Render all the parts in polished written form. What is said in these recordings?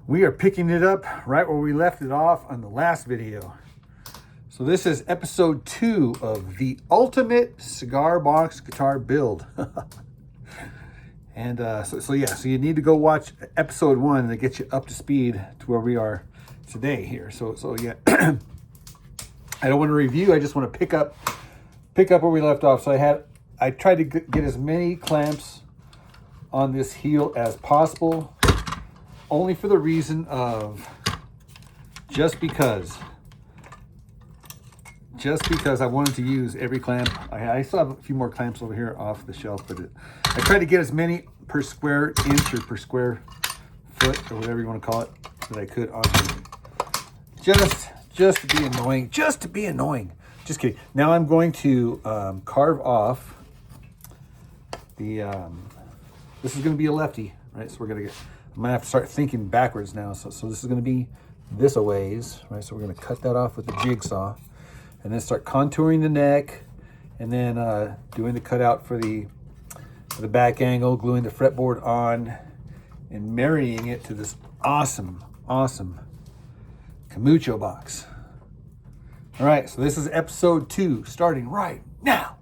We are picking it up right where we left it off on the last video. So this is episode 2 of the ultimate cigar box guitar build. And so you need to go watch episode 1 to get you up to speed to where we are today here. So yeah, I don't want to review. I just want to pick up where we left off. So I tried to get as many clamps on this heel as possible, only for the reason of just because I wanted to use every clamp. I still have a few more clamps over here off the shelf, but I tried to get as many per square inch or per square foot or whatever you want to call it that I could on here. Just to be annoying. Just kidding. Now I'm going to carve off the. This is going to be a lefty, right? So I'm gonna have to start thinking backwards now. So this is going to be this a ways, right? So we're going to cut that off with the jigsaw, and then start contouring the neck, and then doing the cutout for the back angle, gluing the fretboard on, and marrying it to this awesome Camucho box. All right, so this is episode 2, starting right now.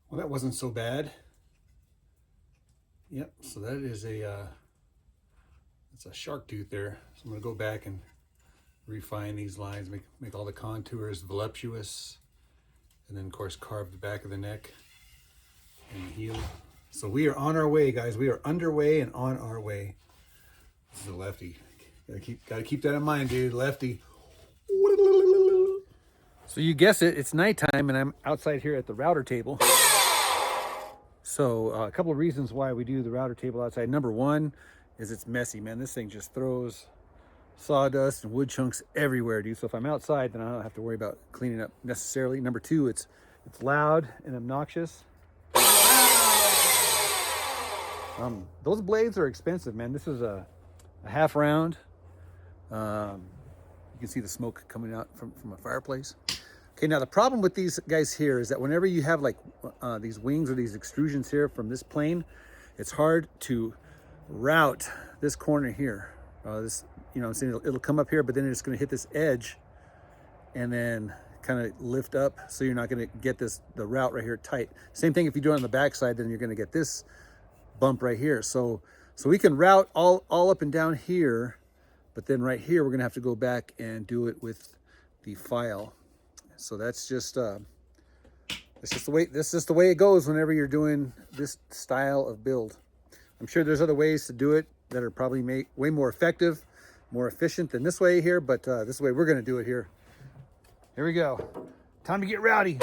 Well, that wasn't so bad. Yep, so that is it's a shark tooth there. So I'm gonna go back and refine these lines, make all the contours voluptuous, and then of course carve the back of the neck and the heel. So we are on our way, guys. We are underway and on our way. This is a lefty. Gotta keep that in mind, dude. Lefty. So you guess it, it's nighttime and I'm outside here at the router table. So a couple of reasons why we do the router table outside. Number one is it's messy, man. This thing just throws sawdust and wood chunks everywhere, dude. So if I'm outside, then I don't have to worry about cleaning up necessarily. Number two, it's loud and obnoxious. Those blades are expensive, man. This is a half round. You can see the smoke coming out from a fireplace. Okay, now the problem with these guys here is that whenever you have like these wings or these extrusions here from this plane, it's hard to route this corner here. This, you know, I'm saying it'll come up here, but then it's going to hit this edge and then kind of lift up, so you're not going to get the route right here tight. Same thing if you do it on the back side, then you're going to get this bump right here. So we can route all up and down here, but then right here we're going to have to go back and do it with the file. So that's just the way it goes whenever you're doing this style of build. I'm sure there's other ways to do it that are probably way more effective, more efficient than this way here, but this is the way we're going to do it here. Here we go. Time to get rowdy.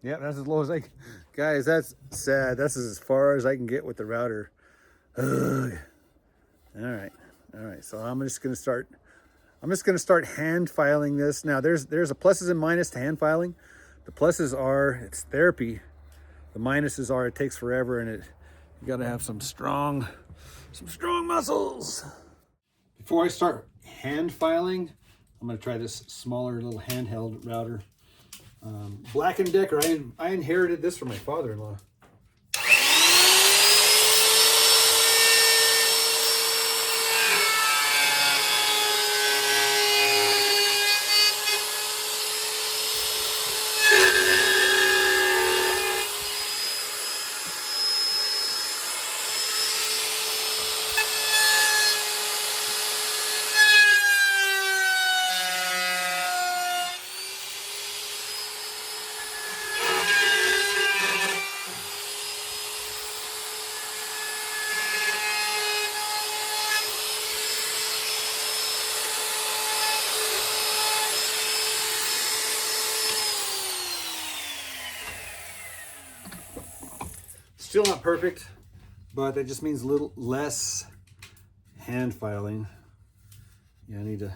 Yeah, that's as low as guys, that's sad. That's as far as I can get with the router. Ugh. All right. So I'm just gonna start hand filing this. Now there's a pluses and minuses to hand filing. The pluses are it's therapy. The minuses are it takes forever, and you gotta have some strong muscles. Before I start hand filing, I'm gonna try this smaller little handheld router. Black & Decker. I inherited this from my father-in-law. Still not perfect, but that just means a little less hand filing. Yeah, I need to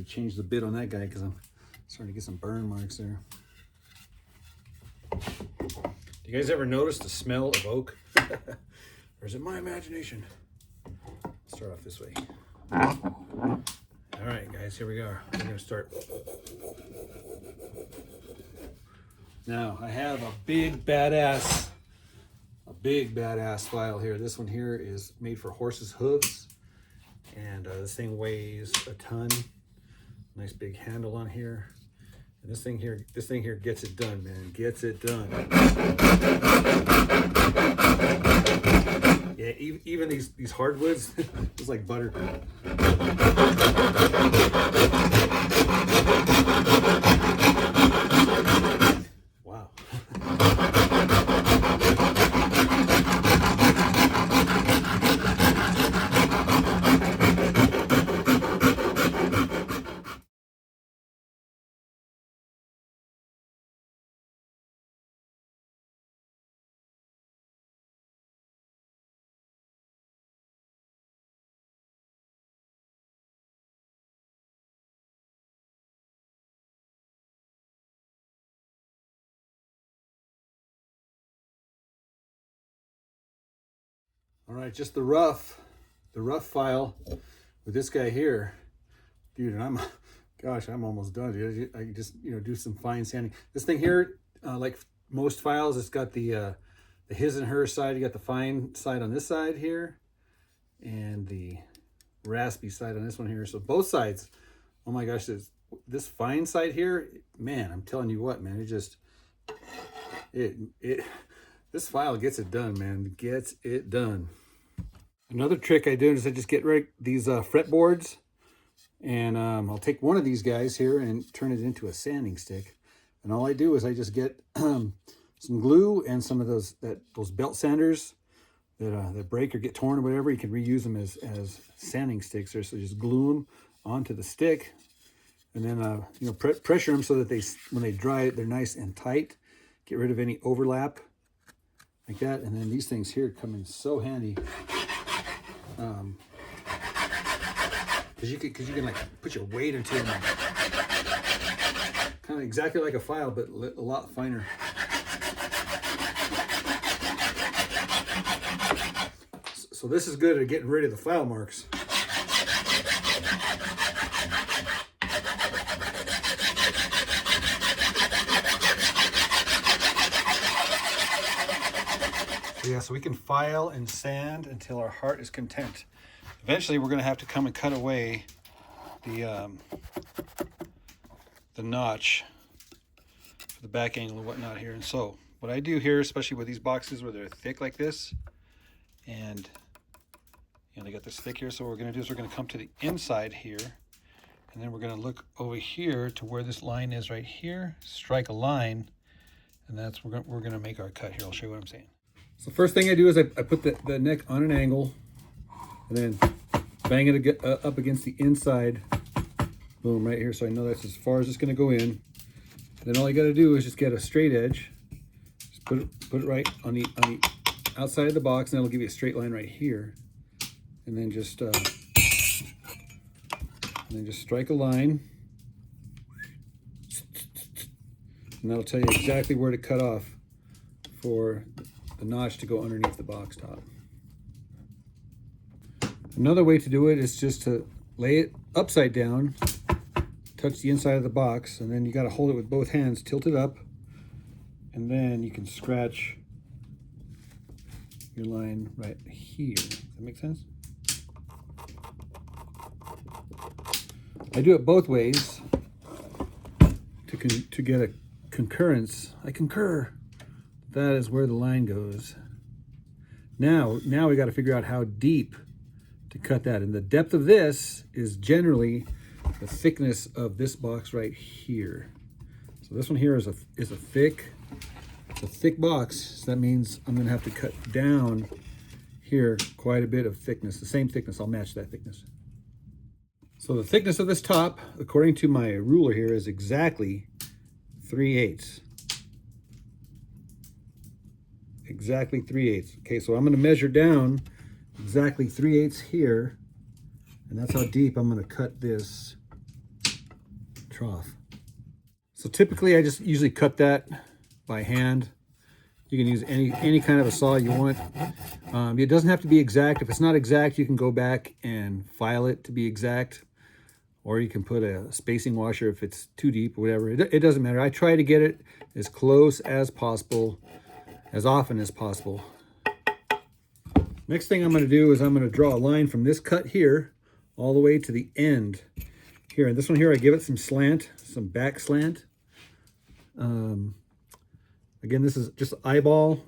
change the bit on that guy because I'm starting to get some burn marks there. Do you guys ever notice the smell of oak? Or is it my imagination? Let's start off this way. All right, guys, here we go. We're gonna start. Now, I have a big badass file here. This one here is made for horses' hooves, and this thing weighs a ton. Nice big handle on here, and this thing here gets it done, man. Gets it done. Yeah, even these hardwoods, it's like butter. Wow. All right, just the rough file with this guy here, dude. And I'm almost done, dude. I just do some fine sanding. This thing here, like most files, it's got the his and her side. You got the fine side on this side here, and the raspy side on this one here. So both sides. Oh my gosh, this fine side here, man. I'm telling you what, man. This file gets it done, man. Gets it done. Another trick I do is I just get these fretboards, and I'll take one of these guys here and turn it into a sanding stick. And all I do is I just get some glue and some of those belt sanders that break or get torn or whatever. You can reuse them as sanding sticks. So just glue them onto the stick, and then pressure them so that when they dry, they're nice and tight. Get rid of any overlap like that. And then these things here come in so handy. Because you can like put your weight into them, kind of exactly like a file, but a lot finer. So this is good at getting rid of the file marks. Yeah, so we can file and sand until our heart is content. Eventually, we're going to have to come and cut away the notch for the back angle and whatnot here. And so, what I do here, especially with these boxes where they're thick like this, and they got this thick here. So what we're going to do is we're going to come to the inside here, and then we're going to look over here to where this line is right here. Strike a line, and that's we're going to make our cut here. I'll show you what I'm saying. So first thing I do is I put the neck on an angle, and then bang it up against the inside. Boom, right here. So I know that's as far as it's going to go in. And then all you got to do is just get a straight edge. Just put it right on the outside of the box, and that'll give you a straight line right here. And then just strike a line, and that'll tell you exactly where to cut off for the notch to go underneath the box top. Another way to do it is just to lay it upside down, touch the inside of the box, and then you got to hold it with both hands, tilt it up, and then you can scratch your line right here. Does that make sense? I do it both ways to get a concurrence. I concur. That is where the line goes. Now we got to figure out how deep to cut that. And the depth of this is generally the thickness of this box right here. So this one here is a thick box. So that means I'm going to have to cut down here quite a bit of thickness. The same thickness. I'll match that thickness. So the thickness of this top, according to my ruler here, is exactly 3/8. exactly 3/8. Okay, so I'm going to measure down exactly 3/8 here, and that's how deep I'm going to cut this trough. So typically I just usually cut that by hand. You can use any kind of a saw you want. It doesn't have to be exact. If it's not exact, you can go back and file it to be exact, or you can put a spacing washer if it's too deep or whatever. It doesn't matter. I try to get it as close as possible, as often as possible. Next thing I'm going to do is I'm going to draw a line from this cut here all the way to the end here. And this one here, I give it some slant, some back slant. Again, this is just eyeball.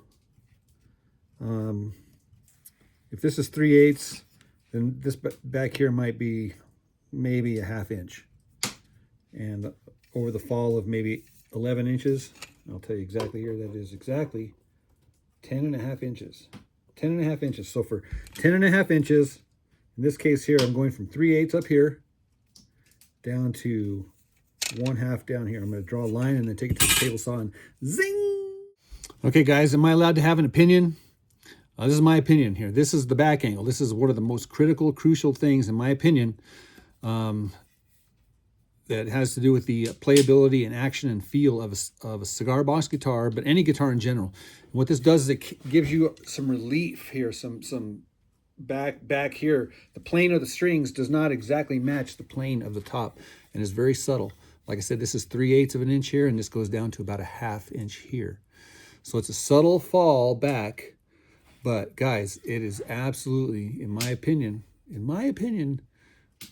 If this is 3/8, then this back here might be maybe a 1/2 inch. And over the fall of maybe 11 inches, I'll tell you exactly here, that is exactly 10.5 inches. 10.5 inches. So for 10.5 inches, in this case here, I'm going from 3/8 up here down to 1/2 down here. I'm going to draw a line and then take it to the table saw and zing! Okay, guys, am I allowed to have an opinion? This is my opinion here. This is the back angle. This is one of the most crucial things, in my opinion, that has to do with the playability and action and feel of a cigar box guitar, but any guitar in general. And what this does is it gives you some relief here, some back here. The plane of the strings does not exactly match the plane of the top, and is very subtle. Like I said, this is 3/8 of an inch here, and this goes down to about a 1/2 inch here. So it's a subtle fall back, but guys, it is absolutely, in my opinion,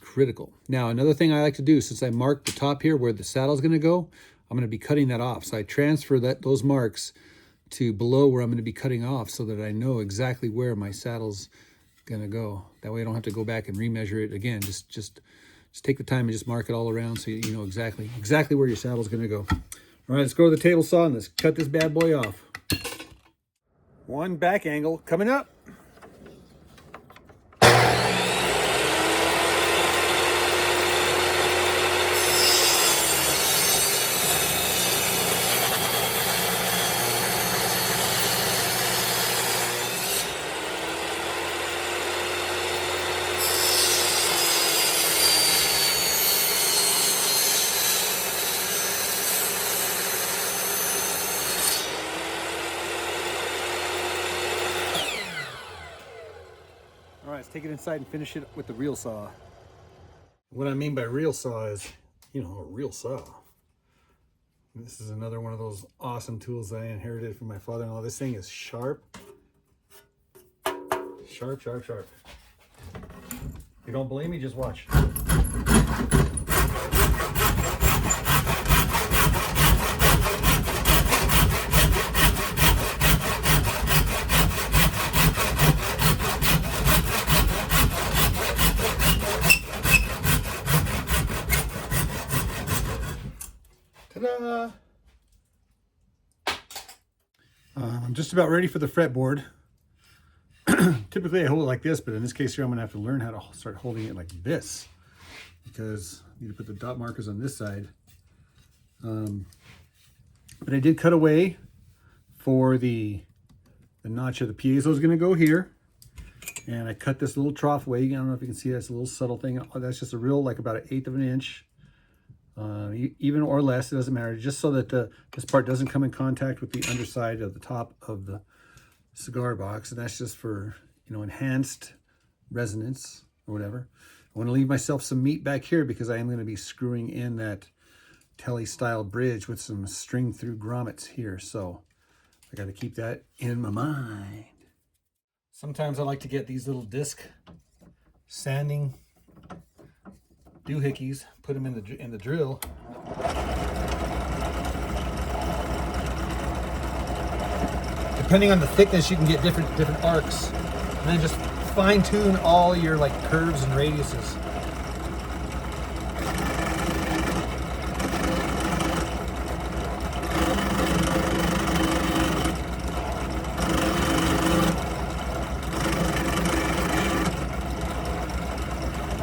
critical. Now, another thing I like to do, since I marked the top here where the saddle is going to go, I'm going to be cutting that off. So I transfer those marks to below where I'm going to be cutting off so that I know exactly where my saddle's going to go. That way I don't have to go back and remeasure it again. Just take the time and just mark it all around so you know exactly where your saddle's going to go. All right, let's go to the table saw and let's cut this bad boy off. One back angle coming up. All right, let's take it inside and finish it with the real saw. What I mean by real saw is, you know, a real saw. This is another one of those awesome tools that I inherited from my father-in-law. This thing is sharp. Sharp, sharp, sharp. If you don't believe me, just watch. Ta-da! I'm just about ready for the fretboard. Typically I hold it like this, but in this case here I'm going to have to learn how to start holding it like this, because I need to put the dot markers on this side. But I did cut away for the notch of the piezo is going to go here, and I cut this little trough away. I don't know if you can see, that's a little subtle thing. That's just a real, like about 1/8 of an inch. Even or less, it doesn't matter, just so that this part doesn't come in contact with the underside of the top of the cigar box. And that's just for, you know, enhanced resonance or whatever. I want to leave myself some meat back here because I am going to be screwing in that telly style bridge with some string through grommets here, so I got to keep that in my mind. Sometimes I like to get these little disc sanding doohickeys, put them in the drill. Depending on the thickness, you can get different arcs, and then just fine tune all your like curves and radiuses.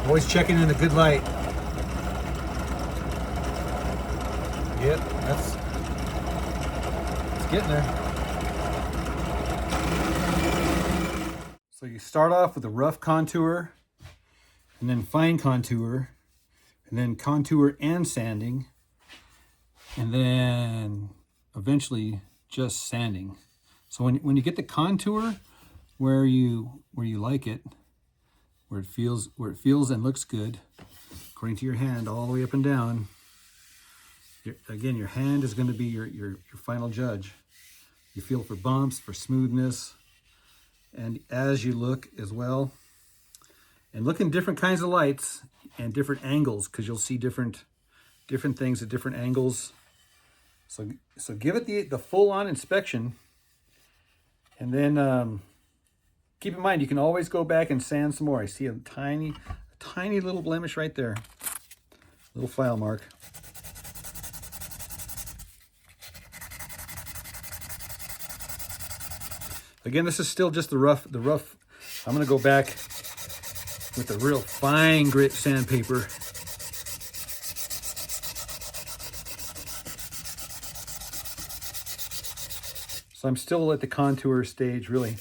Always checking in a good light. Yep, it's getting there. So you start off with a rough contour, and then fine contour, and then contour and sanding, and then eventually just sanding. So when you get the contour where you like it, where it feels and looks good, according to your hand, all the way up and down. Again, your hand is going to be your final judge. You feel for bumps, for smoothness, and as you look as well, and look in different kinds of lights and different angles, because you'll see different things at different angles. So give it the full-on inspection, and then keep in mind you can always go back and sand some more. I see a tiny little blemish right there, little file mark. Again, this is still just the rough. I'm going to go back with a real fine grit sandpaper. So I'm still at the contour stage, really.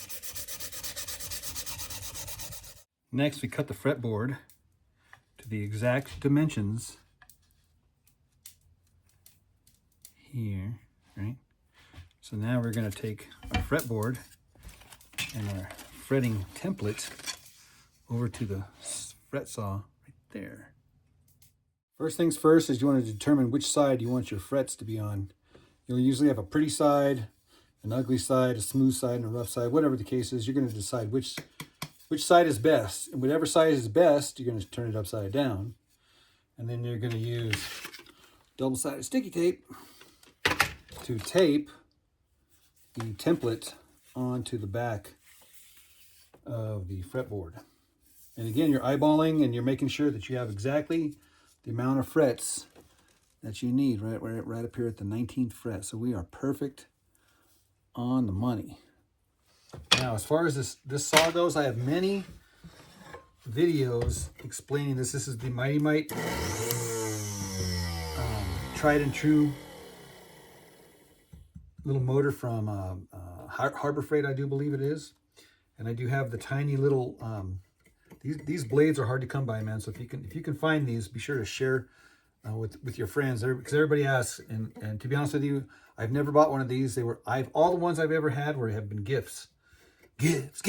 Next, we cut the fretboard to the exact dimensions here, right? So now we're going to take our fretboard and our fretting template over to the fret saw right there. First things first is you want to determine which side you want your frets to be on. You'll usually have a pretty side, an ugly side, a smooth side, and a rough side. Whatever the case is, you're going to decide which side is best. And whatever side is best, you're going to turn it upside down. And then you're going to use double-sided sticky tape to tape the template onto the back of the fretboard. And again, you're eyeballing and you're making sure that you have exactly the amount of frets that you need right up here at the 19th fret. So we are perfect on the money. Now, as far as this saw goes, I have many videos explaining this. This is the Mighty Mite tried and true little motor from Harbor Freight, I do believe it is. And I do have the tiny little, these blades are hard to come by, man. So if you can find these, be sure to share with your friends, because everybody asks. And to be honest with you, I've never bought one of these. All the ones I've ever had have been gifts. Gifts.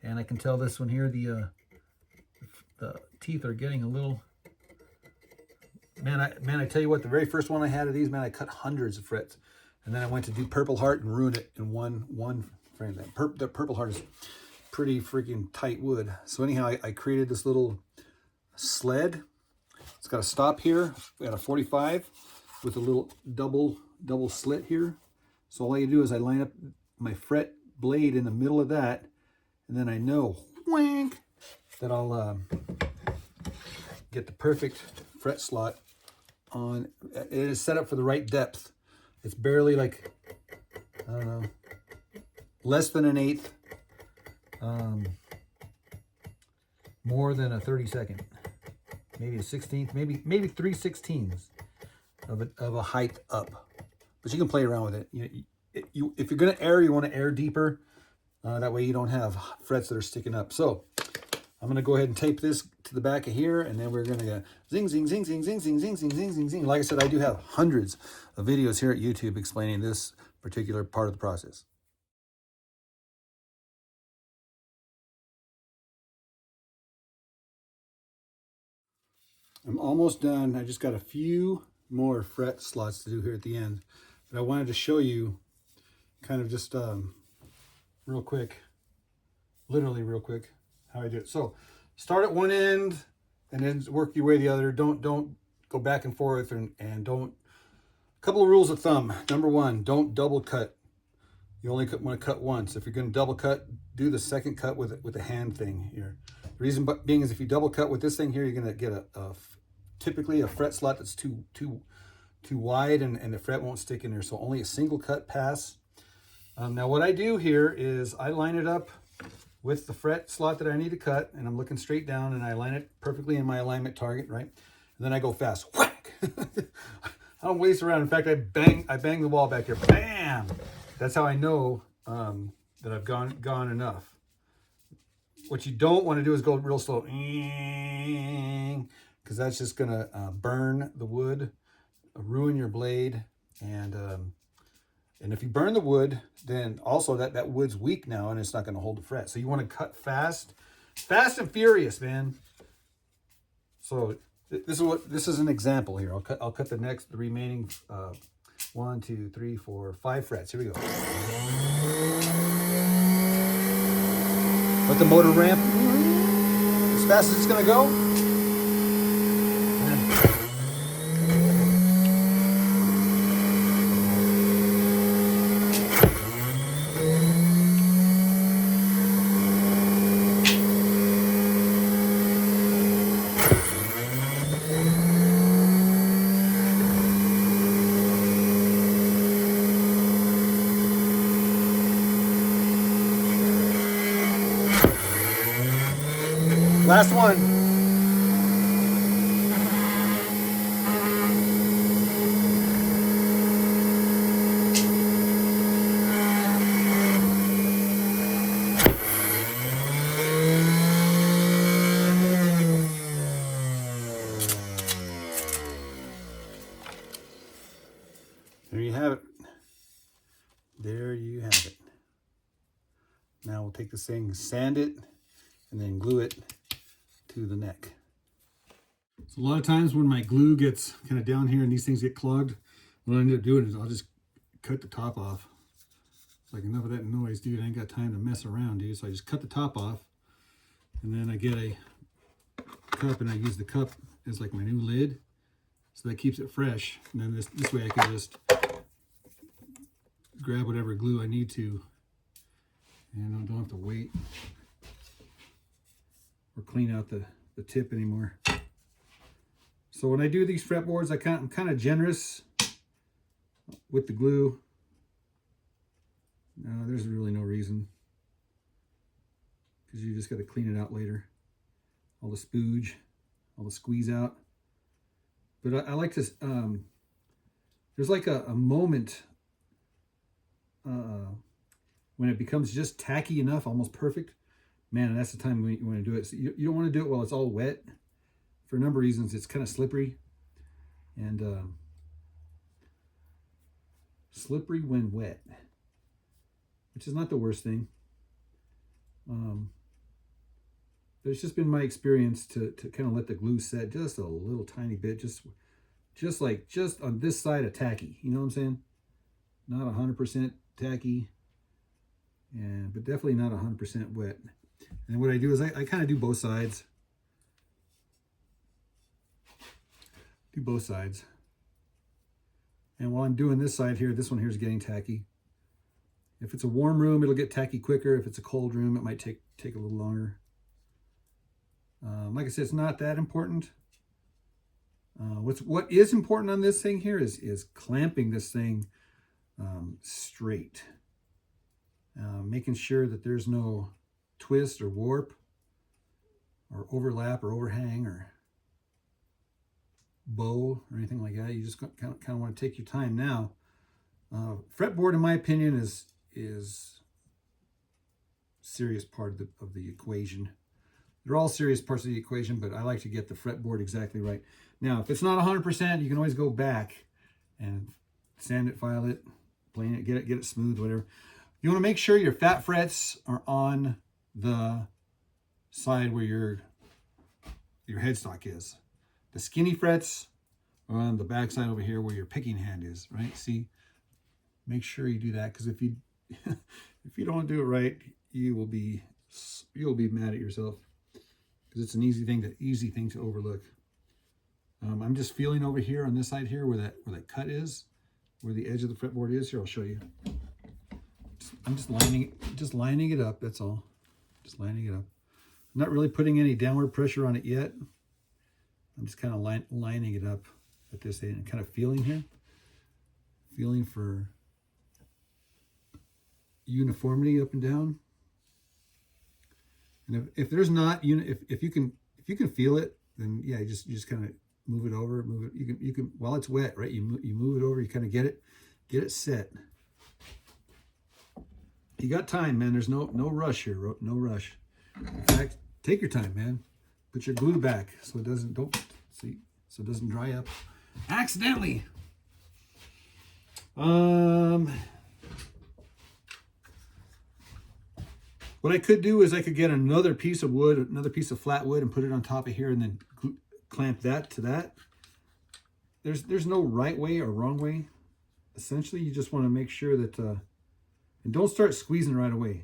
And I can tell this one here, the teeth are getting a little, man, I tell you what, the very first one I had of these, man, I cut hundreds of frets. And then I went to do Purple Heart and ruined it in one frame. The Purple Heart is pretty freaking tight wood. So anyhow, I created this little sled. It's got a stop here at a 45 with a little double slit here. So all I do is I line up my fret blade in the middle of that, and then I know, whank, that I'll get the perfect fret slot on. It is set up for the right depth. It's barely like, I don't know, less than an eighth, more than a 32nd, maybe a 16th, maybe 3/16 of a height up. But you can play around with it. If you're going to air, you want to air deeper. That way you don't have frets that are sticking up. So I'm going to go ahead and tape this to the back of here, and then we're going to go zing, zing, zing, zing, zing, zing, zing, zing, zing, zing, zing. Like I said, I do have hundreds of videos here at YouTube explaining this particular part of the process. I'm almost done. I just got a few more fret slots to do here at the end. But I wanted to show you kind of just real quick, literally real quick, how I do it. So start at one end and then work your way the other. Don't go back and forth, and don't. A couple of rules of thumb. Number one, don't double cut. You only want to cut once. If you're going to double cut, do the second cut with a hand thing here. The reason being is if you double cut with this thing here, you're going to get typically a fret slot that's too wide, and the fret won't stick in there. So only a single cut pass. Now what I do here is I line it up with the fret slot that I need to cut, and I'm looking straight down, and I line it perfectly in my alignment target, right? And then I go fast, whack! I don't waste around. In fact, I bang the wall back here, bam! That's how I know that I've gone enough. What you don't want to do is go real slow, because that's just going to burn the wood, ruin your blade. And if you burn the wood, then also that wood's weak now and it's not going to hold the fret. So you want to cut fast and furious, man. So this is an example here. I'll cut the remaining 1, 2, 3, 4, 5 frets. Here we go. Let the motor ramp as fast as it's going to go. Last one. There you have it. There you have it. Now we'll take this thing, sand it, and then glue it to the neck. So a lot of times when my glue gets kind of down here and these things get clogged, what I end up doing is I'll just cut the top off. It's like, enough of that noise, dude. I ain't got time to mess around, dude. So I just cut the top off, and then I get a cup and I use the cup as like my new lid. So that keeps it fresh. And then this way I can just grab whatever glue I need to, and I don't have to wait or clean out the tip anymore. So when I do these fretboards, I'm kind of generous with the glue. There's really no reason, because you just got to clean it out later. All the spooge, all the squeeze out. But I like to, there's like a moment when it becomes just tacky enough, almost perfect. Man, that's the time when you want to do it. So you don't want to do it while it's all wet. For a number of reasons, it's kind of slippery. And slippery when wet, which is not the worst thing. But it's just been my experience to kind of let the glue set just a little tiny bit, just on this side of tacky. You know what I'm saying? Not 100% tacky, but definitely not 100% wet. And what I do is I kind of do both sides. And while I'm doing this side here, this one here is getting tacky. If it's a warm room, it'll get tacky quicker. If it's a cold room, it might take a little longer. Like I said, it's not that important. What is important on this thing here is clamping this thing straight. Making sure that there's no twist or warp or overlap or overhang or bow or anything like that. You just kind of want to take your time now. Fretboard, in my opinion, is serious part of the equation. They're all serious parts of the equation, but I like to get the fretboard exactly right. Now, if it's not 100%, you can always go back and sand it, file it, plane it, get it smooth, whatever. You want to make sure your fat frets are on the side where your headstock is. The skinny frets are on the back side over here where your picking hand is, right? See, make sure you do that, because if you if you don't do it right, you'll be mad at yourself, because it's an easy thing to overlook. I'm just feeling over here on this side here where that cut is, where the edge of the fretboard is. Here, I'll show you. I'm just lining it up. That's all. Just lining it up. I'm not really putting any downward pressure on it yet. I'm just kind of lining it up at this end and kind of feeling here. Feeling for uniformity up and down. And if there's not, if you can feel it, then yeah, you just kind of move it over, move it. You can while it's wet, right? You move it over. You kind of get it set. You got time, man. There's no rush here. No rush. In fact, take your time, man. Put your glue back so it doesn't, so it doesn't dry up accidentally. What I could do is I could get another piece of wood, another piece of flat wood, and put it on top of here and then clamp that to that. There's no right way or wrong way. Essentially, you just want to make sure that, and don't start squeezing right away.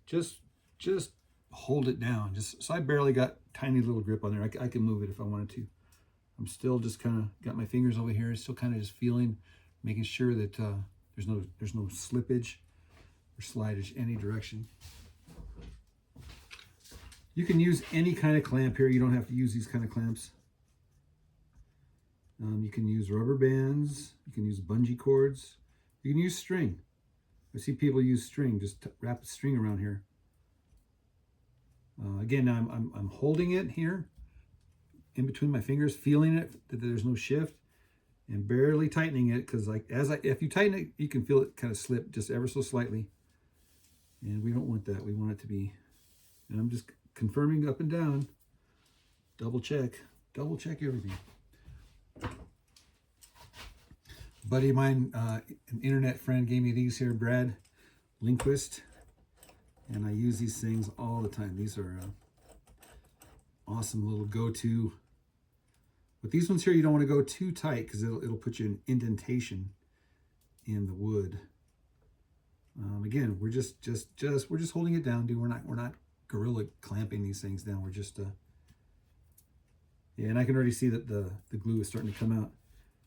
Just hold it down. So I barely got tiny little grip on there. I can move it if I wanted to. I'm still just kind of got my fingers over here, still kind of just feeling, making sure that there's no slippage or slidage any direction. You can use any kind of clamp here. You don't have to use these kind of clamps. You can use rubber bands. You can use bungee cords. You can use string. I see people use string. Just wrap the string around here. Again, I'm holding it here in between my fingers, feeling it that there's no shift, and barely tightening it, because if you tighten it, you can feel it kind of slip just ever so slightly. And we don't want that. We want it to be, and I'm just confirming up and down, double check everything. A buddy of mine, an internet friend, gave me these here, Brad Lindquist, and I use these things all the time. These are awesome little go-to. But these ones here, you don't want to go too tight because it'll put you in indentation in the wood. Again, we're just holding it down, dude. We're not gorilla clamping these things down. We're just yeah, and I can already see that the glue is starting to come out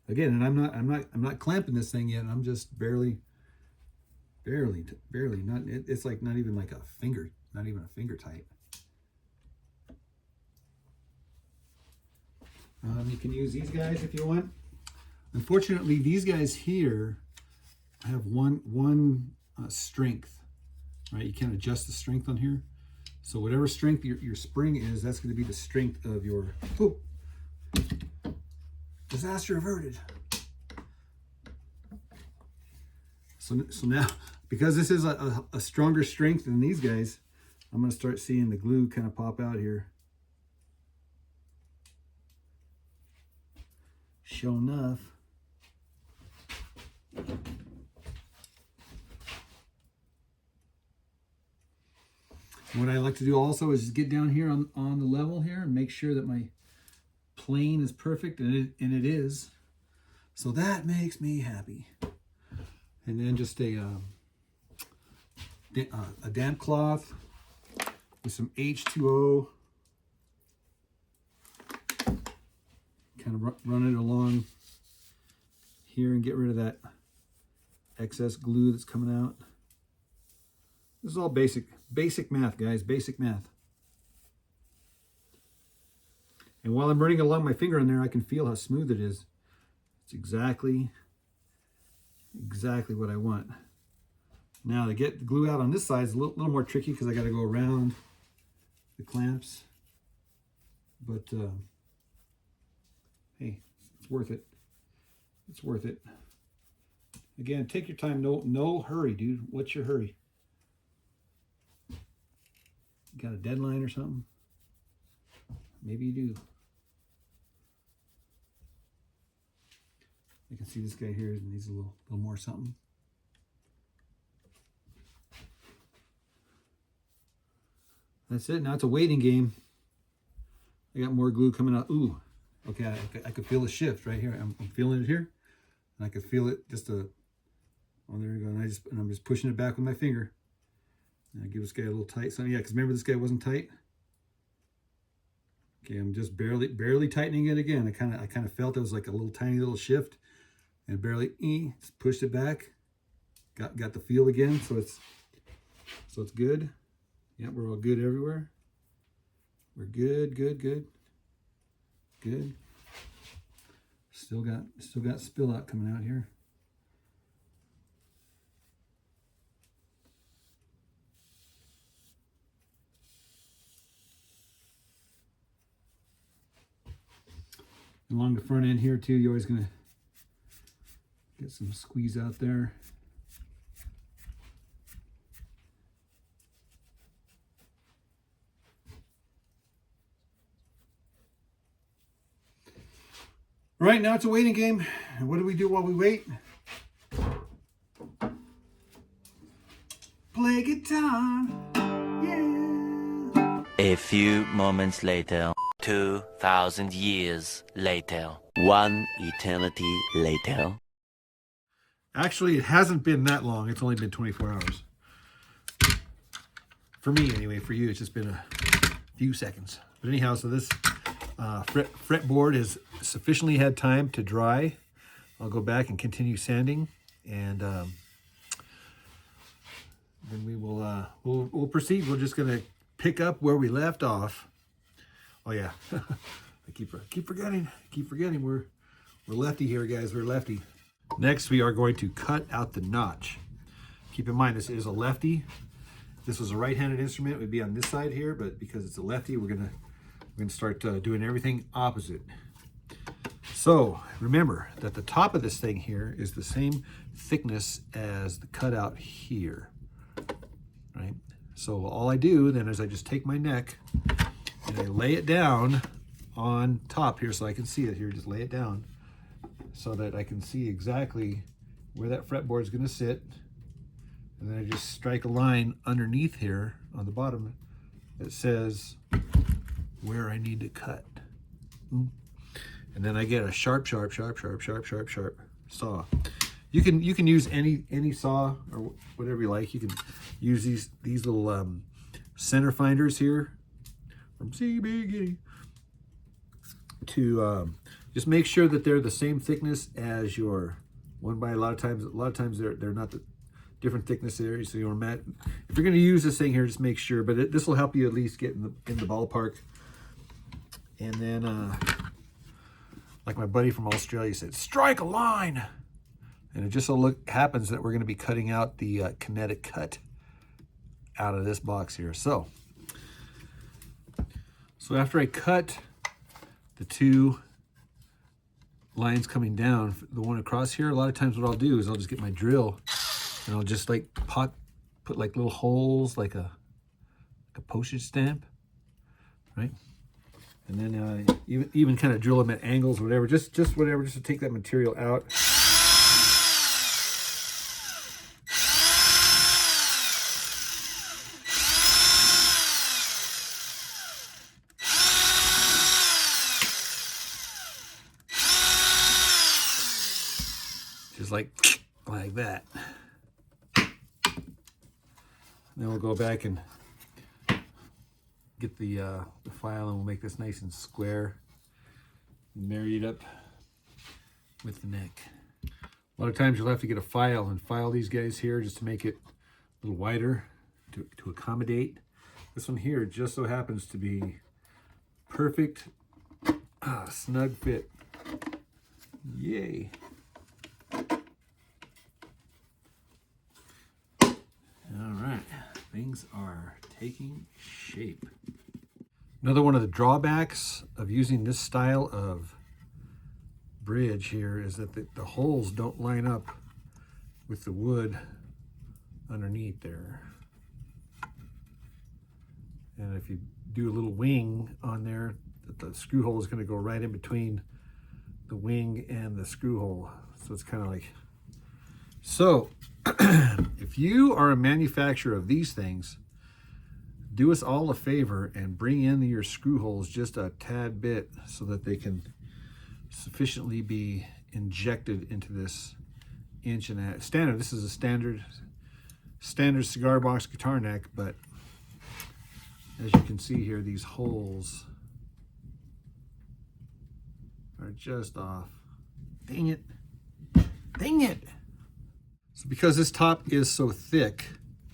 again. And I'm not clamping this thing yet. I'm just barely. Not. It's like not even like a finger, not even a finger tight. You can use these guys if you want. Unfortunately, these guys here have one strength, right? You can't adjust the strength on here. So whatever strength your spring is, that's going to be the strength of your, oh, disaster averted. So now, because this is a stronger strength than these guys, I'm going to start seeing the glue kind of pop out here. Sure enough. What I like to do also is just get down here on the level here and make sure that my plane is perfect, and it is. So that makes me happy. And then just a damp cloth with some H2O. Kind of run it along here and get rid of that excess glue that's coming out. This is all basic math, guys, basic math. And while I'm running along my finger on there, I can feel how smooth it is. It's exactly what I want. Now to get the glue out on this side is a little more tricky because I got to go around the clamps. But hey, it's worth it. It's worth it. Again, take your time. No hurry, dude. What's your hurry? You got a deadline or something? Maybe you do. I can see this guy here needs a little more something. That's it. Now it's a waiting game. I got more glue coming out. Ooh, okay. I could feel a shift right here. I'm feeling it here, and I could feel it just oh, there we go. And I'm just pushing it back with my finger. And I give this guy a little tight. So yeah, because remember this guy wasn't tight. Okay, I'm just barely tightening it again. I kind of felt it was like a tiny little shift, and barely just pushed it back. Got the feel again. So it's good. Yeah, we're all good everywhere. We're good. Still got spill out coming out here. Along the front end here too, you're always gonna get some squeeze out there. Right now it's a waiting game. And what do we do while we wait? Play guitar. Yeah. A few moments later, 2,000 years later, one eternity later. Actually, it hasn't been that long. It's only been 24 hours. For me, anyway. For you, it's just been a few seconds. But anyhow, so this fretboard has sufficiently had time to dry. I'll go back and continue sanding, and then we will we'll proceed. We're just gonna pick up where we left off. Oh yeah, I keep forgetting. We're lefty here, guys. We're lefty. Next, we are going to cut out the notch. Keep in mind, this is a lefty. If this was a right-handed instrument, it would be on this side here, but because it's a lefty, we're gonna start doing everything opposite. So remember that the top of this thing here is the same thickness as the cutout here, right? So all I do then is I just take my neck and I lay it down on top here so I can see it here. Just lay it down so that I can see exactly where that fretboard is going to sit. And then I just strike a line underneath here on the bottom that says where I need to cut. And then I get a sharp saw. You can use any saw or whatever you like. You can use these little center finders here from CIGAR to just make sure that they're the same thickness as your one by. A lot of times they're not the different thickness areas. So if you're going to use this thing here, just make sure. But this will help you at least get in the ballpark. And then, like my buddy from Australia said, strike a line. And it just so happens that we're going to be cutting out the kinetic cut out of this box here. So after I cut the two lines coming down, the one across here, a lot of times what I'll do is I'll just get my drill and I'll just like put like little holes, like a postage stamp, right? And then even kind of drill them at angles, whatever, just whatever, just to take that material out. Just like that. Then we'll go back and get the file, and we'll make this nice and square, marry it up with the neck. A lot of times you'll have to get a file and file these guys here just to make it a little wider to accommodate. This one here just so happens to be perfect, snug fit. Yay. All right, things are taking shape. Another one of the drawbacks of using this style of bridge here is that the holes don't line up with the wood underneath there. And if you do a little wing on there, the screw hole is going to go right in between the wing and the screw hole. So it's kind of like, so if you are a manufacturer of these things, do us all a favor and bring in your screw holes just a tad bit so that they can sufficiently be injected into this inch and a half. Standard, this is a standard cigar box guitar neck, but as you can see here, these holes are just off. Dang it. Dang it. So because this top is so thick,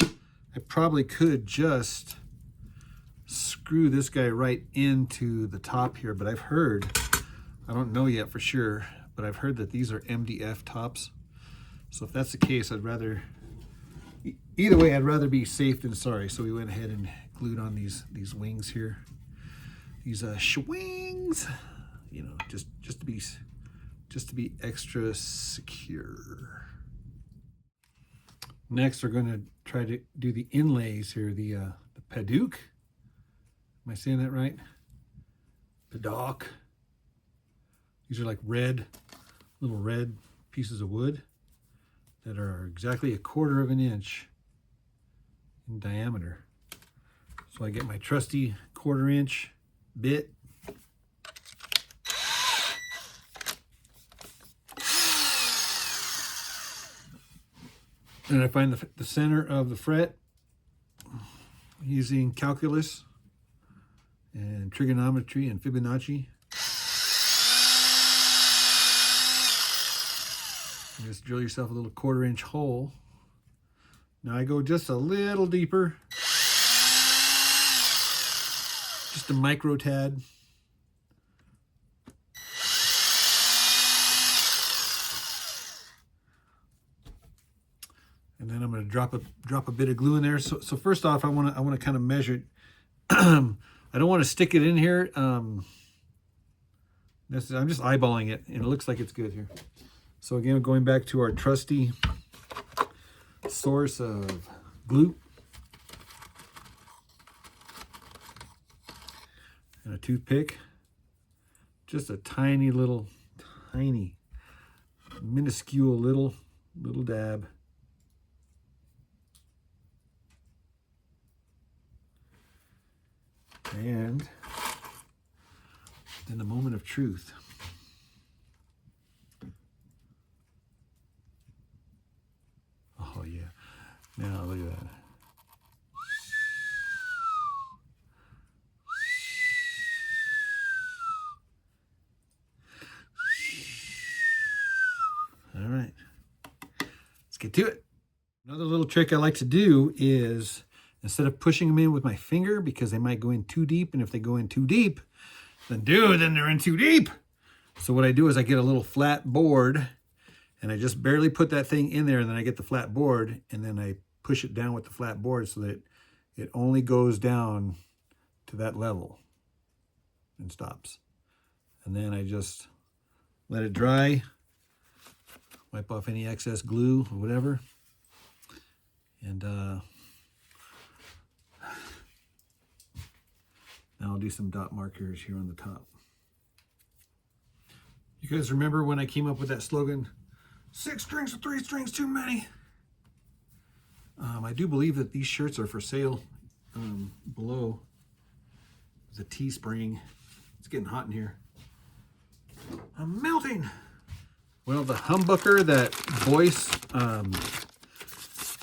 I probably could just screw this guy right into the top here, but I've heard, I don't know yet for sure, but I've heard that these are MDF tops. So if that's the case, either way, I'd rather be safe than sorry. So we went ahead and glued on these wings here. These swings, you know, just to be extra secure. Next, we're going to try to do the inlays here, the paduk. Am I saying that right? Padok. These are like little red pieces of wood that are exactly 1/4 of an inch in diameter. So I get my trusty 1/4 inch bit. And I find the center of the fret using calculus and trigonometry and Fibonacci. You just drill yourself a little 1/4 inch hole. Now I go just a little deeper, just a micro tad. And then I'm going to drop a bit of glue in there. So first off, I want to kind of measure it. I don't want to stick it in here. I'm just eyeballing it, and it looks like it's good here. So again, going back to our trusty source of glue and a toothpick, just a tiny, minuscule little dab. And then the moment of truth. Oh yeah. Now look at that. All right. Let's get to it. Another little trick I like to do is, instead of pushing them in with my finger because they might go in too deep, and if they go in too deep, then they're in too deep. So what I do is I get a little flat board, and I just barely put that thing in there, and then I get the flat board, and then I push it down with the flat board so that it only goes down to that level and stops. And then I just let it dry, wipe off any excess glue or whatever, and now I'll do some dot markers here on the top. You guys remember when I came up with that slogan, 6 strings or 3 strings too many? I do believe that these shirts are for sale below. There's a Teespring. It's getting hot in here. I'm melting. Well, the humbucker that Boyce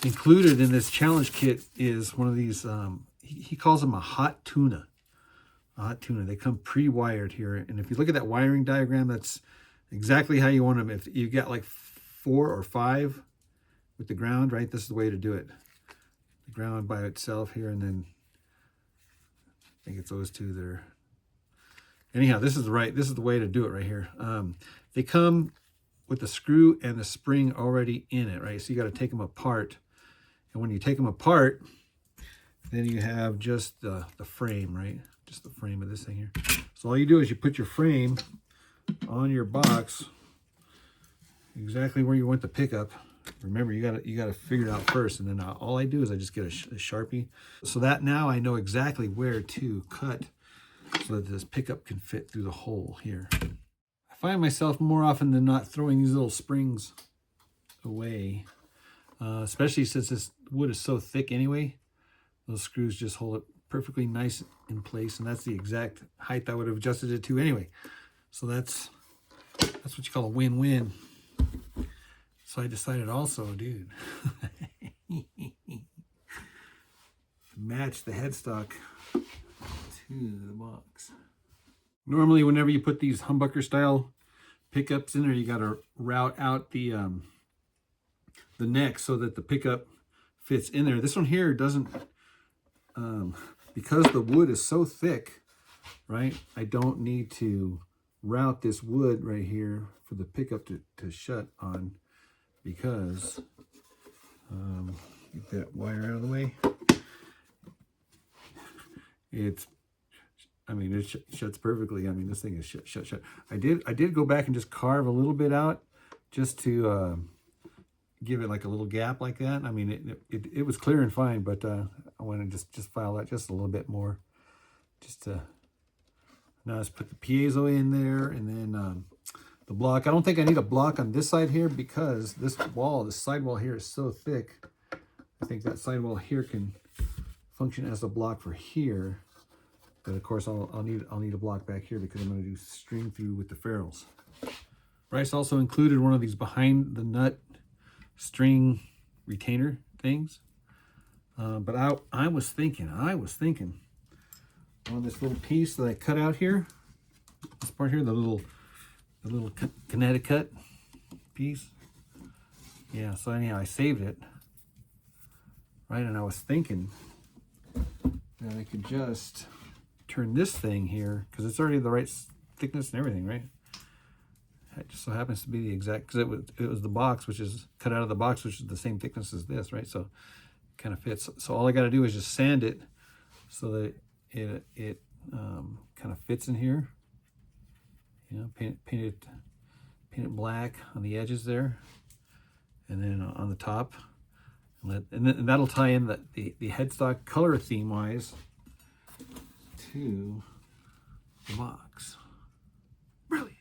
included in this challenge kit is one of these, he calls them a hot tuna. A hot tuna. They come pre-wired here. And if you look at that wiring diagram, that's exactly how you want them. If you got like 4 or 5 with the ground, right? This is the way to do it. The ground by itself here, and then I think it's those two there. Anyhow, this is the way to do it right here. They come with the screw and the spring already in it, right? So you got to take them apart. And when you take them apart, then you have just the frame, right? Just the frame of this thing here. So all you do is you put your frame on your box exactly where you want the pickup. Remember, you gotta figure it out first, and then all I do is I just get a Sharpie, so that now I know exactly where to cut so that this pickup can fit through the hole here. I find myself more often than not throwing these little springs away, especially since this wood is so thick anyway. Those screws just hold it perfectly nice in place, and that's the exact height I would have adjusted it to anyway. So that's what you call a win-win. So I decided also, dude, match the headstock to the box. Normally, whenever you put these humbucker style pickups in there, you got to route out the neck so that the pickup fits in there. This one here doesn't, because the wood is so thick, right? I don't need to route this wood right here for the pickup to shut on, because get that wire out of the way. It shuts perfectly. I mean, this thing is shut. I did go back and just carve a little bit out just to give it like a little gap like that. I mean, it was clear and fine, but I want to just file that just a little bit more, just to Now let's put the piezo in there, and then the block. I don't think I need a block on this side here because this wall, the sidewall here is so thick. I think that sidewall here can function as a block for here. But of course, I'll need a block back here because I'm going to do string through with the ferrules. Bryce also included one of these behind the nut string retainer things. But I was thinking on this little piece that I cut out here, this part here, the little Connecticut piece. Yeah, so anyhow, I saved it. Right, and I was thinking that I could just turn this thing here, because it's already the right thickness and everything, right? It just so happens to be the exact, because it was the box, which is cut out of the box, which is the same thickness as this, right? So it kind of fits. So all I got to do is just sand it so that it kind of fits in here. You know, paint it black on the edges there, and then on the top, and that'll tie in the headstock color theme wise to the box. Brilliant.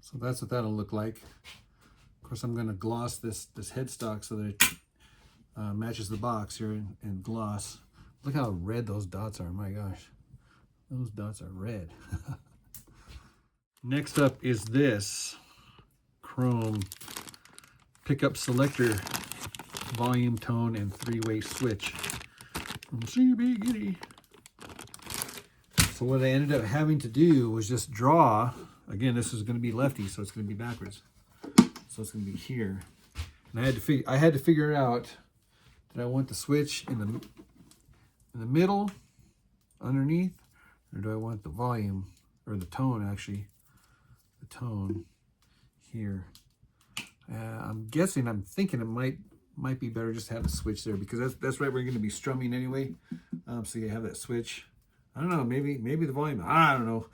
So that's what that'll look like. Of course, I'm going to gloss this headstock so that it matches the box here in gloss. Look how red those dots are. My gosh, those dots are red. Next up is this chrome pickup selector volume, tone, and three-way switch from CIGAR. So what I ended up having to do was just draw. Again, this is going to be lefty, so it's going to be backwards. So it's going to be here. And I had to figure out that I want the switch in the middle, underneath, or do I want the volume, or the tone actually, the tone here. I'm thinking it might be better just to have the switch there, because that's right, we're going to be strumming anyway. So you have that switch. I don't know, maybe the volume, I don't know.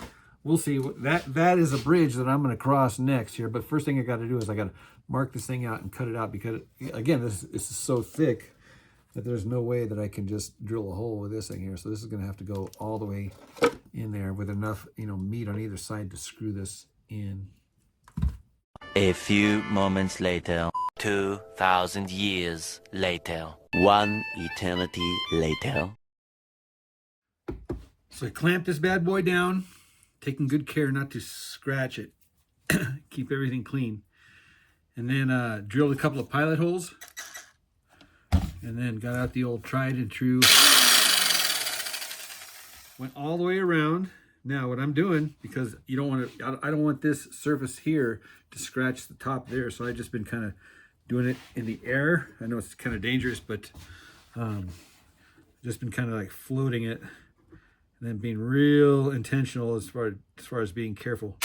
We'll see. That is a bridge that I'm going to cross next here. But first thing I got to do is I got to mark this thing out and cut it out, because again, this is so thick that there's no way that I can just drill a hole with this thing here. So this is going to have to go all the way in there with enough, meat on either side to screw this in. A few moments later, 2,000 years later, one eternity later. So I clamped this bad boy down, taking good care not to scratch it, keep everything clean. And then drilled a couple of pilot holes, and then got out the old tried and true. Went all the way around. Now what I'm doing, because I don't want this surface here to scratch the top there, so I've just been kind of doing it in the air. I know it's kind of dangerous, but just been kind of like floating it, and then being real intentional as far as being careful.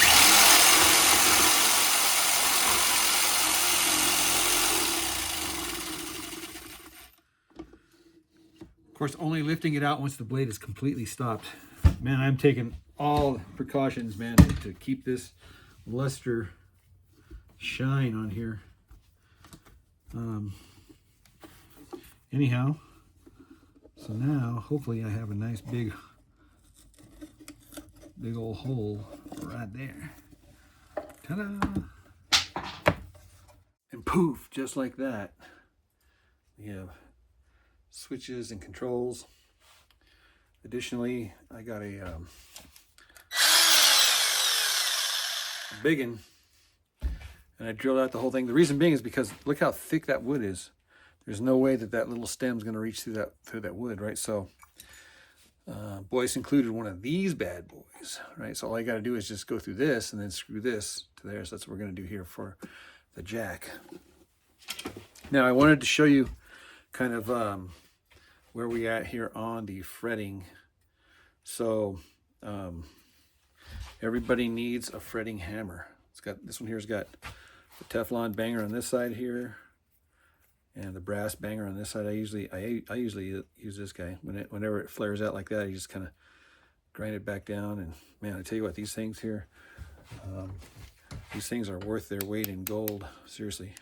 Of course, only lifting it out once the blade is completely stopped. Man, I'm taking all precautions, man, to keep this luster shine on here. Anyhow, so now hopefully I have a nice big old hole right there. Ta-da! And poof, just like that, we have switches and controls. Additionally, I got a big one, and I drilled out the whole thing. The reason being is because look how thick that wood is. There's no way that little stem is going to reach through that wood, right? So Boyce included one of these bad boys, right? So all I got to do is just go through this and then screw this to there. So that's what we're going to do here for the jack. Now I wanted to show you kind of where we at here on the fretting. So everybody needs a fretting hammer. This one here's got the Teflon banger on this side here, And the brass banger on this side, I usually use this guy. Whenever it flares out like that, you just kind of grind it back down. And man, I tell you what, these things here, these things are worth their weight in gold. Seriously.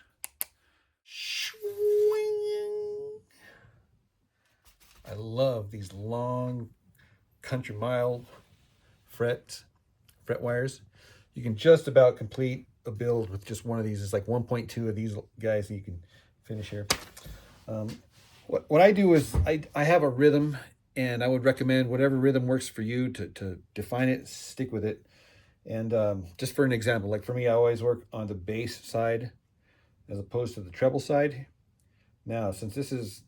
I love these long country mile fret wires. You can just about complete a build with just one of these. It's like 1.2 of these guys that you can finish here. What I do is I have a rhythm, and I would recommend whatever rhythm works for you to define it, stick with it. And just for an example, like for me, I always work on the bass side as opposed to the treble side. Now, since this is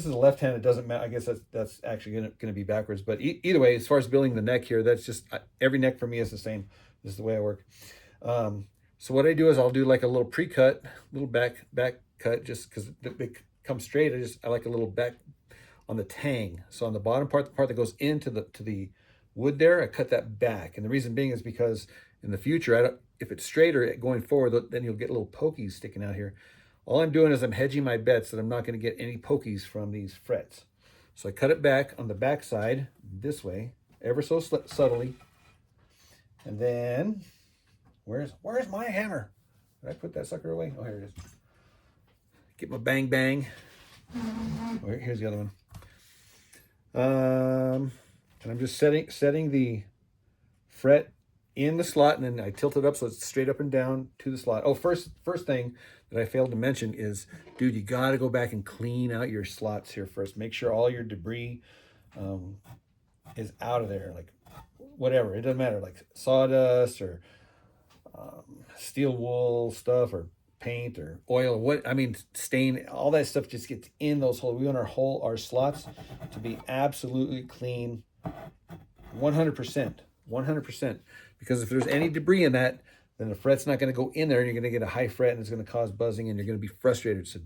left hand, it doesn't matter. I guess that's actually going to be backwards. But either way, as far as building the neck here, that's just every neck for me is the same. This is the way I work. So what I do is I'll do like a little pre-cut, little back cut, just because it comes straight. I like a little back on the tang. So on the bottom part, the part that goes into the wood there, I cut that back. And the reason being is because in the future, if it's straighter going forward, then you'll get little pokies sticking out here. All I'm doing is I'm hedging my bets that I'm not going to get any pokies from these frets. So I cut it back on the back side this way, ever so subtly. And then, where's my hammer? Did I put that sucker away? Oh, here it is. Get my bang bang. Oh, here's the other one. And I'm just setting the fret in the slot, and then I tilt it up so it's straight up and down to the slot. Oh, first thing that I failed to mention is, dude, you got to go back and clean out your slots here first. Make sure all your debris is out of there, like whatever. It doesn't matter, like sawdust or steel wool stuff or paint or oil, what I mean, stain, all that stuff just gets in those holes. We want our slots to be absolutely clean, 100%. Because if there's any debris in that, then the fret's not going to go in there, and you're going to get a high fret, and it's going to cause buzzing, and you're going to be frustrated. So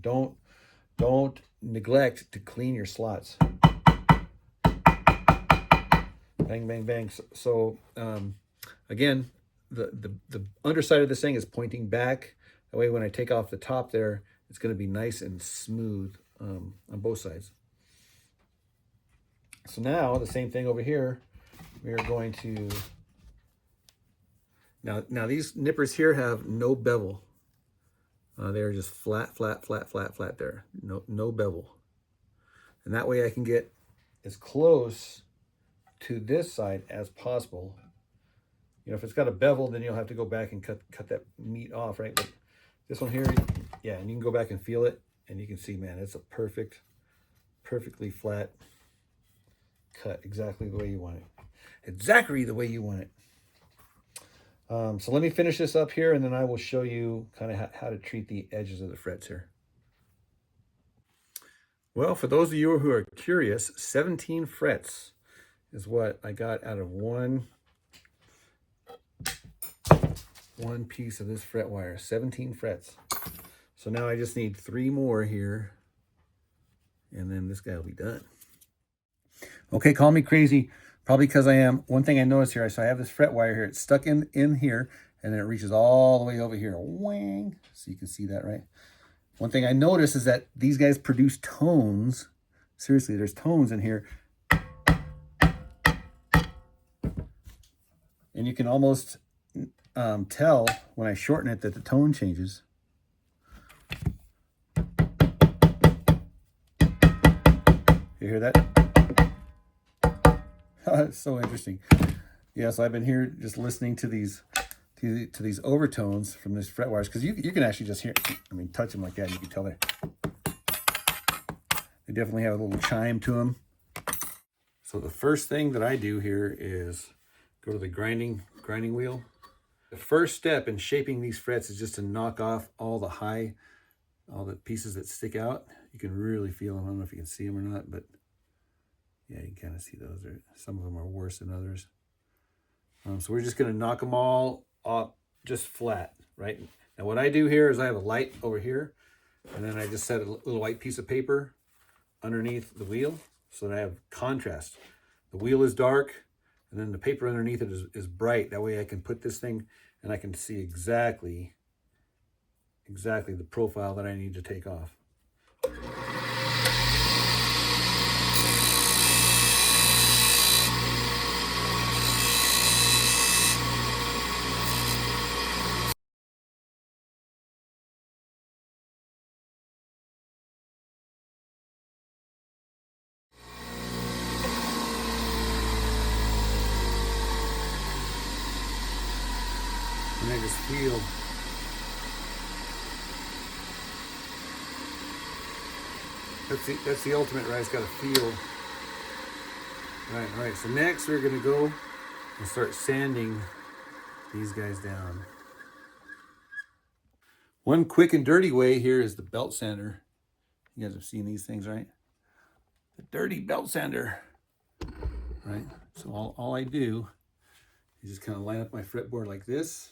don't neglect to clean your slots. Bang, bang, bang. So again, the underside of this thing is pointing back. That way, when I take off the top there, it's going to be nice and smooth on both sides. So now the same thing over here. We are going to now these nippers here have no bevel. They're just flat there. No bevel. And that way I can get as close to this side as possible. You know, if it's got a bevel, then you'll have to go back and cut that meat off, right? But this one here, yeah, and you can go back and feel it, and you can see, man, it's a perfectly flat cut, exactly the way you want it. Exactly the way you want it. So let me finish this up here, and then I will show you kind of how to treat the edges of the frets here. Well, for those of you who are curious, 17 frets is what I got out of one piece of this fret wire. 17 frets. So now I just need 3 more here, and then this guy will be done. Okay, call me crazy, probably because I am. One thing I noticed here, so I have this fret wire here. It's stuck in here, and then it reaches all the way over here. Wang! So you can see that, right? One thing I noticed is that these guys produce tones. Seriously, there's tones in here. And you can almost tell when I shorten it that the tone changes. You hear that? It's so interesting. Yeah, so I've been here just listening to these overtones from these fret wires, because you can actually just hear, I mean, touch them like that, you can tell they definitely have a little chime to them. So the first thing that I do here is go to the grinding wheel. The first step in shaping these frets is just to knock off all the pieces that stick out. You can really feel them. I don't know if you can see them or not, but yeah, you can kind of see those. Some of them are worse than others. So we're just going to knock them all off just flat, right? Now what I do here is I have a light over here, and then I just set a little white piece of paper underneath the wheel so that I have contrast. The wheel is dark, and then the paper underneath it is bright. That way I can put this thing and I can see exactly exactly the profile that I need to take off. And I just feel that's the ultimate, right? It's got to feel right. All right, so next we're gonna go and start sanding these guys down. One quick and dirty way here is the belt sander. You guys have seen these things, right? The dirty belt sander, right? So all I do is just kind of line up my fretboard like this,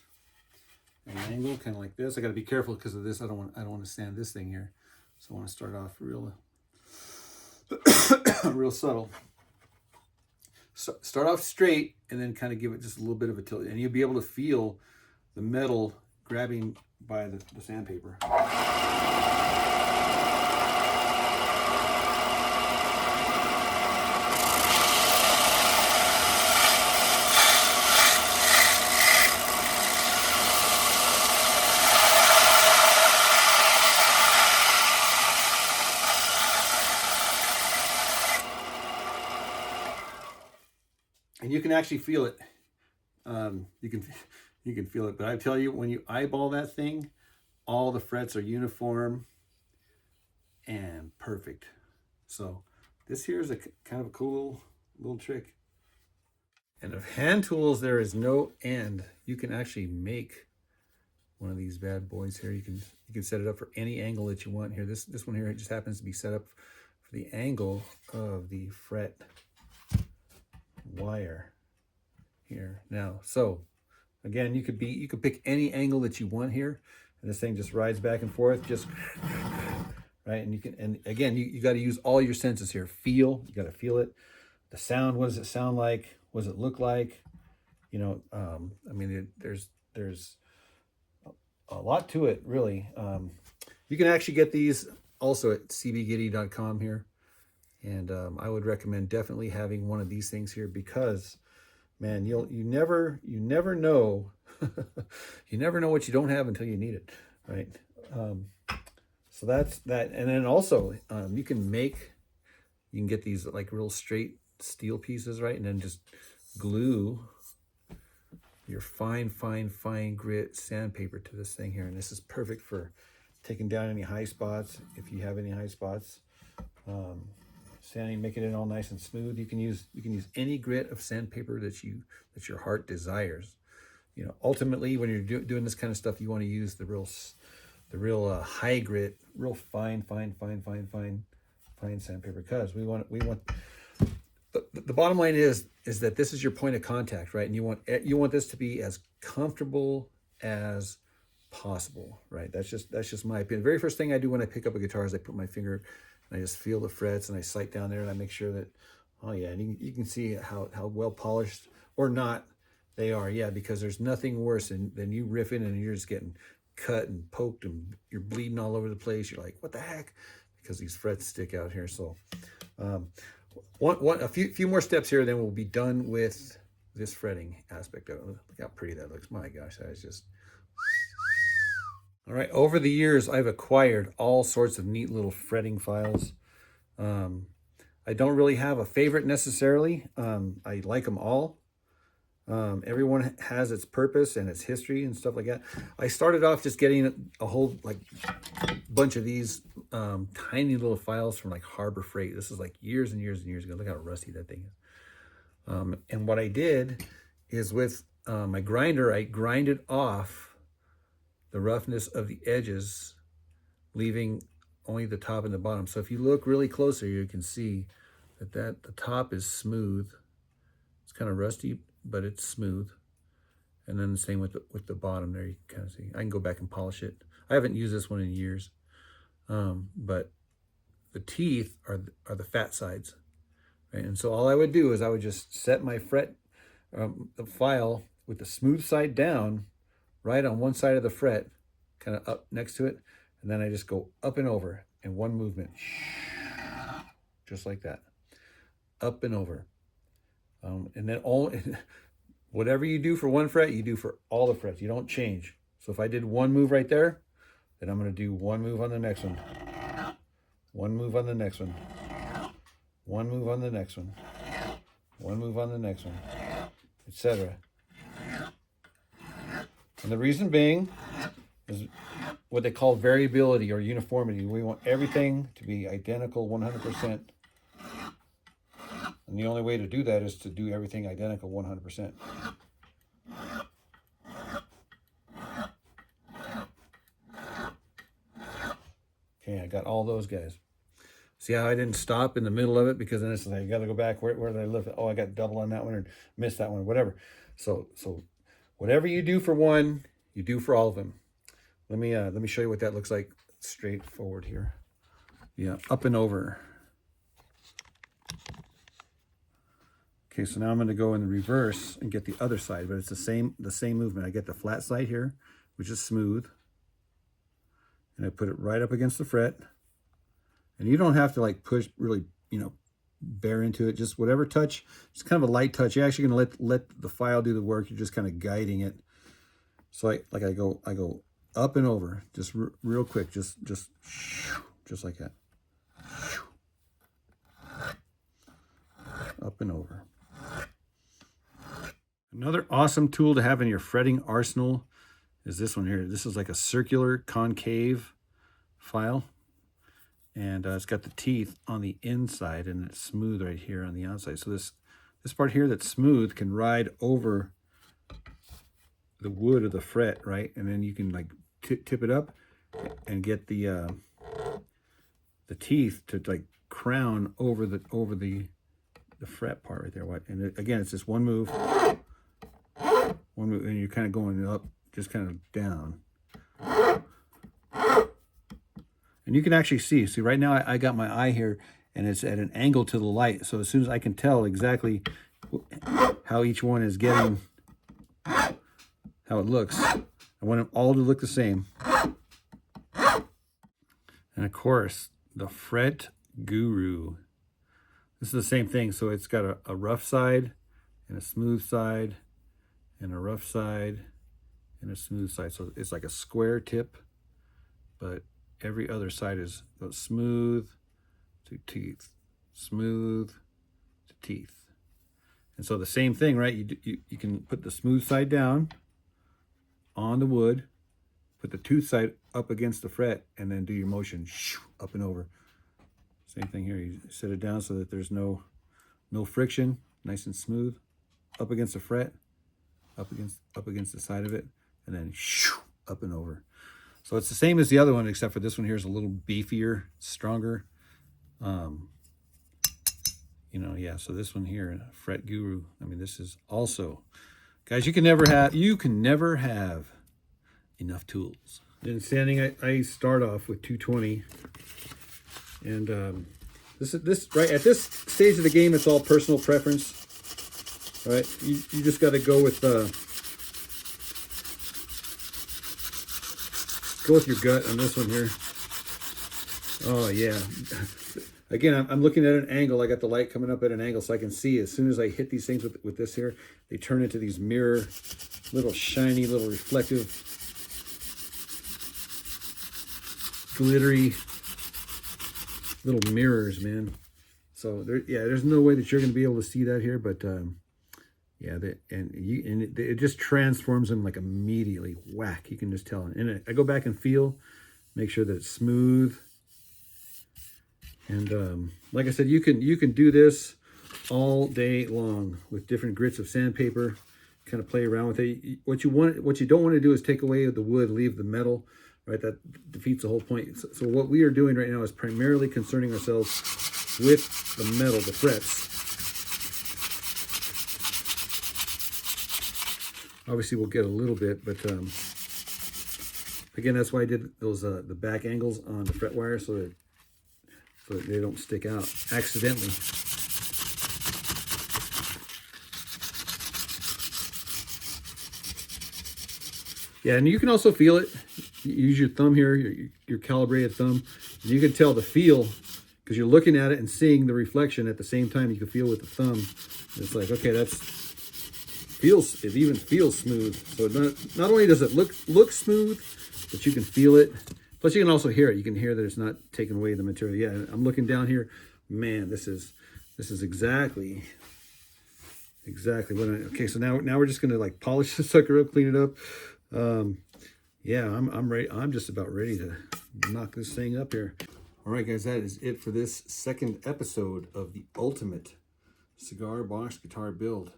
an angle kind of like this. I got to be careful because of this. I don't want to sand this thing here, so I want to start off real real subtle. So start off straight and then kind of give it just a little bit of a tilt, and you'll be able to feel the metal grabbing by the sandpaper. And you can actually feel it. You can feel it. But I tell you, when you eyeball that thing, all the frets are uniform and perfect. So this here is a kind of a cool little trick. And of hand tools, there is no end. You can actually make one of these bad boys here. You can set it up for any angle that you want here. This one here, it just happens to be set up for the angle of the fret wire here. Now, so again, you could pick any angle that you want here, and this thing just rides back and forth, just right. And again, you got to use all your senses here. Feel, you got to feel it. The sound, what does it sound like? What does it look like? You know, I mean, there's a lot to it, really. You can actually get these also at cbgitty.com here. And I would recommend definitely having one of these things here because, man, you never know you never know what you don't have until you need it, right? So that's that. And then also you can get these like real straight steel pieces, right? And then just glue your fine grit sandpaper to this thing here. And this is perfect for taking down any high spots if you have any high spots. Sanding, making it all nice and smooth. You can use any grit of sandpaper that your heart desires. You know, ultimately, when you're doing this kind of stuff, you want to use the real high grit, real fine sandpaper, because we want the bottom line is that this is your point of contact, right? And you want this to be as comfortable as possible, right? That's just my opinion. The very first thing I do when I pick up a guitar is I put my finger and I just feel the frets and I sight down there and I make sure that, oh yeah, and you can see how well polished or not they are. Yeah, because there's nothing worse than you riffing and you're just getting cut and poked and you're bleeding all over the place. You're like, what the heck? Because these frets stick out here. So a few more steps here, then we'll be done with this fretting aspect of it. Look how pretty that looks. My gosh, that is just... All right, over the years, I've acquired all sorts of neat little fretting files. I don't really have a favorite necessarily. I like them all. Everyone has its purpose and its history and stuff like that. I started off just getting a whole like bunch of these tiny little files from like Harbor Freight. This is like years and years and years ago. Look how rusty that thing is. And what I did is with my grinder, I grinded off the roughness of the edges, leaving only the top and the bottom. So if you look really closer, you can see that the top is smooth. It's kind of rusty, but it's smooth. And then the same with the bottom there. You can kind of see. I can go back and polish it. I haven't used this one in years, but the teeth are the fat sides, right? And so all I would do is I would just set my the file with the smooth side down, right on one side of the fret, kind of up next to it. And then I just go up and over in one movement. Just like that. Up and over. And then whatever you do for one fret, you do for all the frets. You don't change. So if I did one move right there, then I'm going to do one move on the next one. One move on the next one. One move on the next one. One move on the next one, etc. And the reason being is what they call variability or uniformity. We want everything to be identical 100%. And the only way to do that is to do everything identical 100%. Okay, I got all those guys. See how I didn't stop in the middle of it, because then it's like, I got to go back. Where did I lift it? Oh, I got double on that one or missed that one, whatever. So whatever you do for one, you do for all of them. Let me show you what that looks like straightforward here. Yeah, up and over. Okay, so now I'm going to go in the reverse and get the other side, but it's the same movement. I get the flat side here, which is smooth, and I put it right up against the fret. And you don't have to like push really, bear into it. Just whatever touch. It's kind of a light touch. You're actually going to let the file do the work. You're just kind of guiding it. So I go up and over, just real quick, just like that. Up and over. Another awesome tool to have in your fretting arsenal is this one here. This is like a circular concave file. And it's got the teeth on the inside, and it's smooth right here on the outside. So this part here that's smooth can ride over the wood of the fret, right? And then you can like tip it up and get the teeth to like crown over the fret part right there. And again, it's just one move, and you're kind of going up, just kind of down. And you can actually see right now I got my eye here, and it's at an angle to the light. So as soon as I can tell exactly how each one is getting, how it looks, I want them all to look the same. And of course, the Fret Guru. This is the same thing. So it's got a rough side and a smooth side and a rough side and a smooth side. So it's like a square tip, but every other side goes smooth to teeth, smooth to teeth. And so the same thing, right? You can put the smooth side down on the wood, put the tooth side up against the fret, and then do your motion up and over. Same thing here. You set it down so that there's no friction, nice and smooth, up against the fret, up against the side of it, and then up and over. So it's the same as the other one, except for this one here is a little beefier, stronger. Yeah, so this one here, Fret Guru. I mean, this is also, guys, you can never have enough tools. In sanding, I start off with 220. And this right at this stage of the game, it's all personal preference. All right, you just got to go with your gut on this one here. Oh yeah. Again, I'm looking at an angle. I got the light coming up at an angle, so I can see as soon as I hit these things with this here, they turn into these mirror, little shiny, little reflective, glittery little mirrors, man. So there's no way that you're going to be able to see that here, but it just transforms them like immediately. Whack, you can just tell. And I go back and feel, make sure that it's smooth. And like I said, you can do this all day long with different grits of sandpaper. Kind of play around with it. What you don't want to do is take away the wood, leave the metal. Right, that defeats the whole point. So what we are doing right now is primarily concerning ourselves with the metal, the frets. Obviously, we'll get a little bit, but again, that's why I did those the back angles on the fret wire so that they don't stick out accidentally. Yeah, and you can also feel it. You use your thumb here, your calibrated thumb, and you can tell the feel because you're looking at it and seeing the reflection at the same time. You can feel with the thumb. It's like, okay, it even feels smooth. So not only does it look smooth, but you can feel it. Plus, you can also hear it. You can hear that it's not taking away the material. Yeah, I'm looking down here. Man, this is exactly what okay, so now we're just gonna like polish the sucker up, clean it up. Yeah, I'm ready. I'm just about ready to knock this thing up here. All right, guys, that is it for this second episode of the ultimate cigar box guitar build.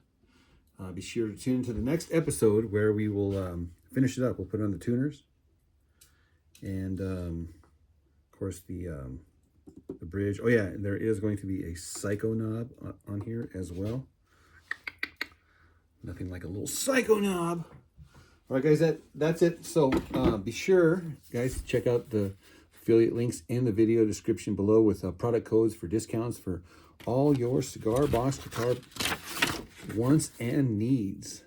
Be sure to tune to the next episode where we will finish it up. We'll put on the tuners and of course the bridge. Oh yeah, there is going to be a psycho knob on here as well. Nothing like a little psycho knob. All right, guys, that's it. So be sure, guys, to check out the affiliate links in the video description below with product codes for discounts for all your cigar box guitar wants and needs.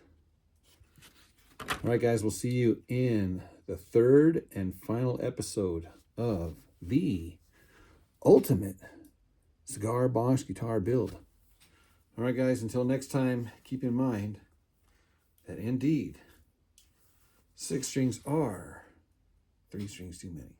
All right, guys, we'll see you in the third and final episode of the ultimate cigar box guitar build. All right, guys, until next time, keep in mind that indeed 6 strings are 3 strings too many.